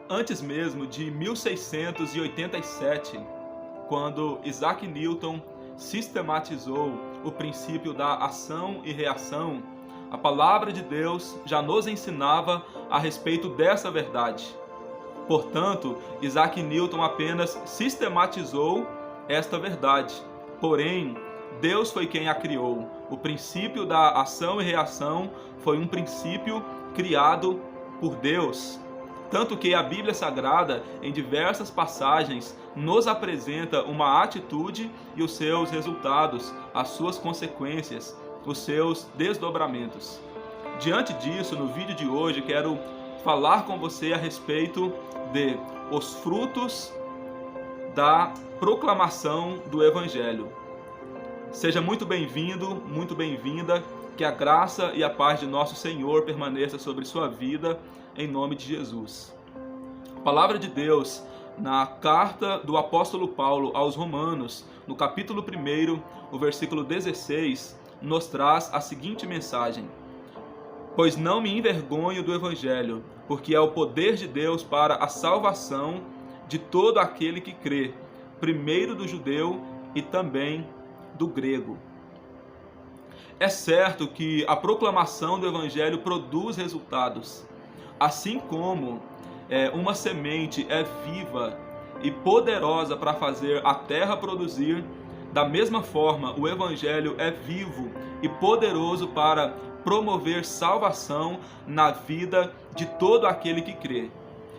Antes mesmo de 1687, quando Isaac Newton sistematizou o princípio da ação e reação, a palavra de Deus já nos ensinava a respeito dessa verdade. Portanto, Isaac Newton apenas sistematizou esta verdade. Porém, Deus foi quem a criou. O princípio da ação e reação foi um princípio criado por Deus. Tanto que a Bíblia Sagrada, em diversas passagens, nos apresenta uma atitude e os seus resultados, as suas consequências, os seus desdobramentos. Diante disso, no vídeo de hoje, quero falar com você a respeito de os frutos da proclamação do Evangelho. Seja muito bem-vindo, muito bem-vinda, que a graça e a paz de nosso Senhor permaneça sobre sua vida, em nome de Jesus. A palavra de Deus, na carta do apóstolo Paulo aos Romanos, no capítulo 1, o versículo 16, nos traz a seguinte mensagem: Pois não me envergonho do Evangelho, porque é o poder de Deus para a salvação de todo aquele que crê, primeiro do judeu e também do grego. É certo que a proclamação do Evangelho produz resultados, assim como uma semente é viva e poderosa para fazer a terra produzir. Da mesma forma, o Evangelho é vivo e poderoso para promover salvação na vida de todo aquele que crê.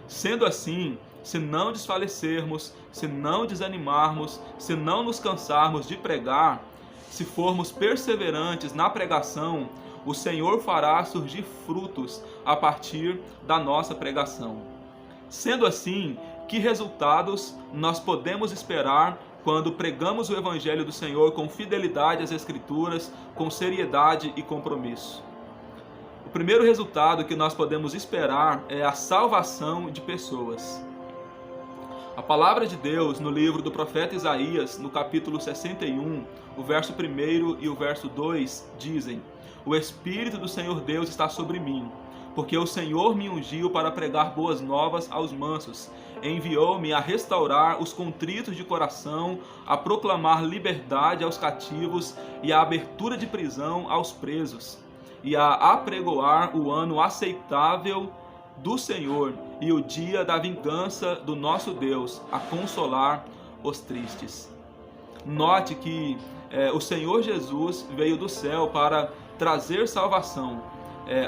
Sendo assim, se não desfalecermos, se não desanimarmos, se não nos cansarmos de pregar, se formos perseverantes na pregação, o Senhor fará surgir frutos a partir da nossa pregação. Sendo assim, que resultados nós podemos esperar quando pregamos o Evangelho do Senhor com fidelidade às Escrituras, com seriedade e compromisso? O primeiro resultado que nós podemos esperar é a salvação de pessoas. A palavra de Deus no livro do profeta Isaías, no capítulo 61, o verso 1 e o verso 2 dizem: O Espírito do Senhor Deus está sobre mim, porque o Senhor me ungiu para pregar boas novas aos mansos. Enviou-me a restaurar os contritos de coração, a proclamar liberdade aos cativos e a abertura de prisão aos presos, e a apregoar o ano aceitável do Senhor e o dia da vingança do nosso Deus, a consolar os tristes. Note que o Senhor Jesus veio do céu para trazer salvação.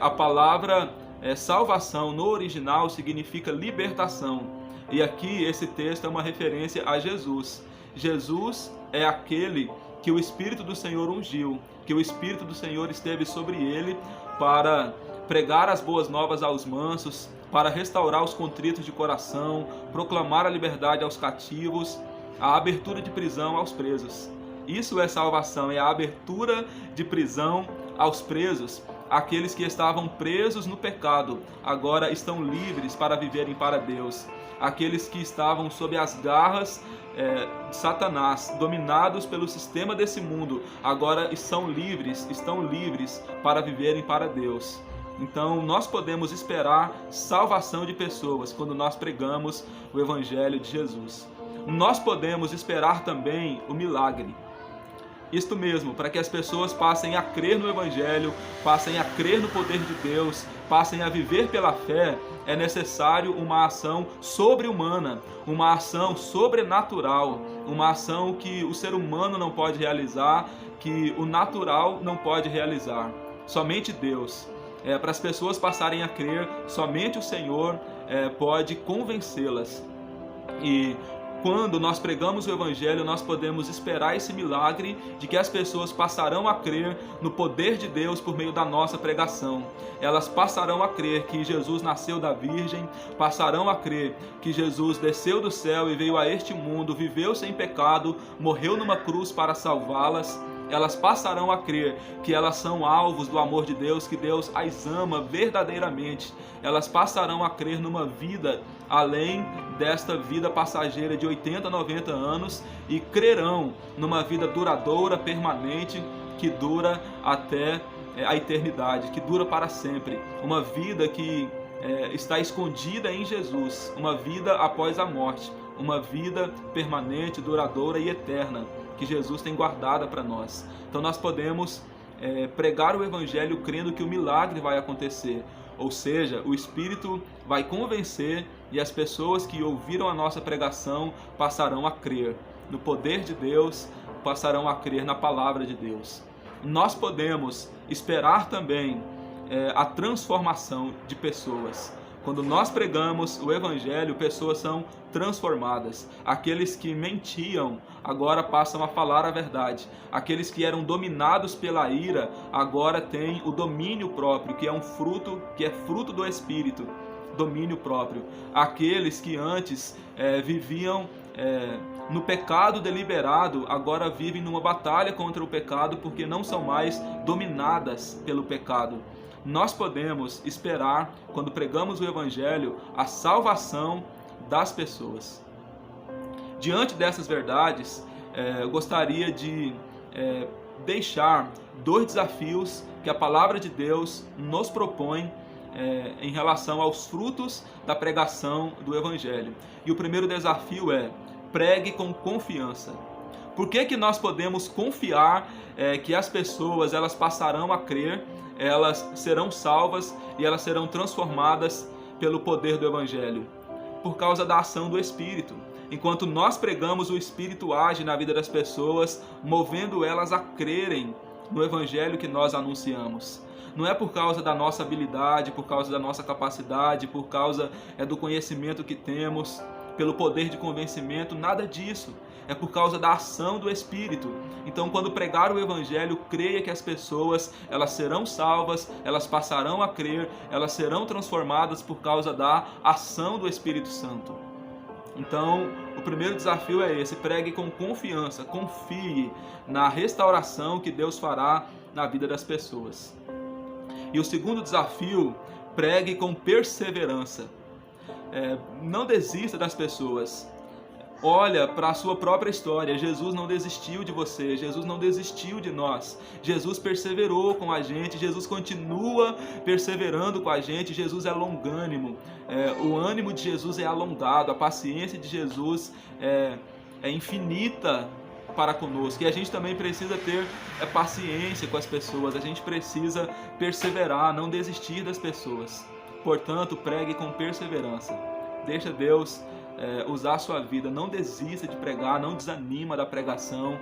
A palavra salvação no original significa libertação. E aqui esse texto é uma referência a Jesus. Jesus é aquele que o Espírito do Senhor ungiu, que o Espírito do Senhor esteve sobre ele para pregar as boas novas aos mansos, para restaurar os contritos de coração, proclamar a liberdade aos cativos, a abertura de prisão aos presos. Isso é salvação, é a abertura de prisão aos presos. Aqueles que estavam presos no pecado, agora estão livres para viverem para Deus. Aqueles que estavam sob as garras de Satanás, dominados pelo sistema desse mundo, agora estão livres para viverem para Deus. Então nós podemos esperar salvação de pessoas quando nós pregamos o Evangelho de Jesus. Nós podemos esperar também o milagre. Isto mesmo, para que as pessoas passem a crer no Evangelho, passem a crer no poder de Deus, passem a viver pela fé, é necessário uma ação sobre-humana, uma ação sobrenatural, uma ação que o ser humano não pode realizar, que o natural não pode realizar. Somente Deus. Para as pessoas passarem a crer, somente o Senhor pode convencê-las. E quando nós pregamos o Evangelho, nós podemos esperar esse milagre de que as pessoas passarão a crer no poder de Deus por meio da nossa pregação. Elas passarão a crer que Jesus nasceu da Virgem, passarão a crer que Jesus desceu do céu e veio a este mundo, viveu sem pecado, morreu numa cruz para salvá-las. Elas passarão a crer que elas são alvos do amor de Deus, que Deus as ama verdadeiramente. Elas passarão a crer numa vida além desta vida passageira de 80, 90 anos e crerão numa vida duradoura, permanente, que dura até a eternidade, que dura para sempre. Uma vida que está escondida em Jesus, uma vida após a morte, uma vida permanente, duradoura e eterna, que Jesus tem guardada para nós. Então nós podemos pregar o Evangelho crendo que o milagre vai acontecer, ou seja, o Espírito vai convencer e as pessoas que ouviram a nossa pregação passarão a crer no poder de Deus, passarão a crer na palavra de Deus. Nós podemos esperar também a transformação de pessoas. Quando nós pregamos o Evangelho, pessoas são transformadas. Aqueles que mentiam agora passam a falar a verdade. Aqueles que eram dominados pela ira agora têm o domínio próprio, que é fruto do Espírito, domínio próprio. Aqueles que antes viviam no pecado deliberado, agora vivem numa batalha contra o pecado porque não são mais dominadas pelo pecado. Nós podemos esperar, quando pregamos o Evangelho, a salvação das pessoas. Diante dessas verdades, eu gostaria de deixar 2 desafios que a palavra de Deus nos propõe em relação aos frutos da pregação do Evangelho. E o primeiro desafio é: pregue com confiança. Por que nós podemos confiar que as pessoas elas passarão a crer, elas serão salvas e elas serão transformadas pelo poder do Evangelho? Por causa da ação do Espírito. Enquanto nós pregamos, o Espírito age na vida das pessoas, movendo elas a crerem no Evangelho que nós anunciamos. Não é por causa da nossa habilidade, por causa da nossa capacidade, por causa do conhecimento que temos, pelo poder de convencimento, nada disso. É por causa da ação do Espírito. Então, quando pregar o Evangelho, creia que as pessoas elas serão salvas, elas passarão a crer, elas serão transformadas por causa da ação do Espírito Santo. Então, o primeiro desafio é esse: pregue com confiança, confie na restauração que Deus fará na vida das pessoas. E o segundo desafio: pregue com perseverança. Não desista das pessoas. Olha para a sua própria história. Jesus não desistiu de você, Jesus não desistiu de nós. Jesus perseverou com a gente, Jesus continua perseverando com a gente. Jesus é longânimo, o ânimo de Jesus é alongado, a paciência de Jesus é infinita para conosco. E a gente também precisa ter paciência com as pessoas, a gente precisa perseverar, não desistir das pessoas. Portanto, pregue com perseverança. Deixa Deus usar a sua vida. Não desista de pregar, não desanima da pregação,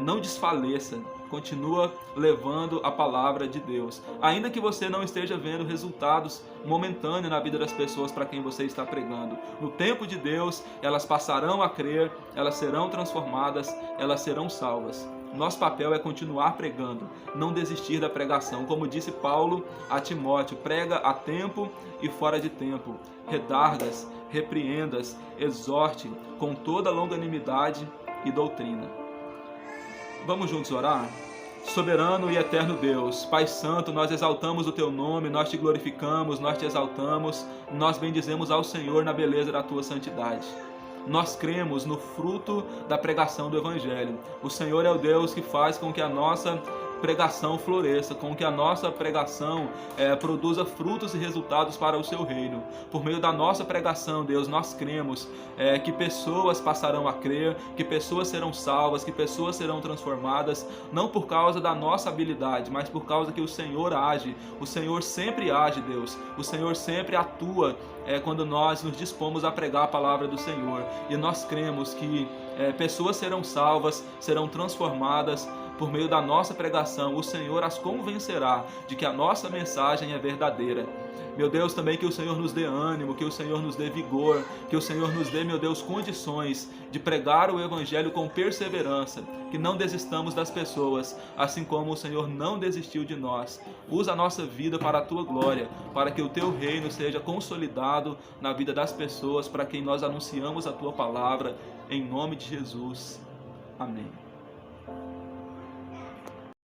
não desfaleça. Continua levando a palavra de Deus. Ainda que você não esteja vendo resultados momentâneos na vida das pessoas para quem você está pregando. No tempo de Deus, elas passarão a crer, elas serão transformadas, elas serão salvas. Nosso papel é continuar pregando, não desistir da pregação. Como disse Paulo a Timóteo: prega a tempo e fora de tempo, redargas, repreendas, exorte com toda longanimidade e doutrina. Vamos juntos orar? Soberano e eterno Deus, Pai Santo, nós exaltamos o Teu nome, nós Te glorificamos, nós Te exaltamos, nós bendizemos ao Senhor na beleza da Tua santidade. Nós cremos no fruto da pregação do Evangelho. O Senhor é o Deus que faz com que a nossa pregação floresça, com que a nossa pregação produza frutos e resultados para o Seu reino. Por meio da nossa pregação, Deus, nós cremos que pessoas passarão a crer, que pessoas serão salvas, que pessoas serão transformadas, não por causa da nossa habilidade, mas por causa que o Senhor age. O Senhor sempre age, Deus. O Senhor sempre atua quando nós nos dispomos a pregar a palavra do Senhor. E nós cremos que pessoas serão salvas, serão transformadas por meio da nossa pregação. O Senhor as convencerá de que a nossa mensagem é verdadeira. Meu Deus, também que o Senhor nos dê ânimo, que o Senhor nos dê vigor, que o Senhor nos dê, meu Deus, condições de pregar o Evangelho com perseverança, que não desistamos das pessoas, assim como o Senhor não desistiu de nós. Usa a nossa vida para a Tua glória, para que o Teu reino seja consolidado na vida das pessoas, para quem nós anunciamos a Tua palavra, em nome de Jesus. Amém.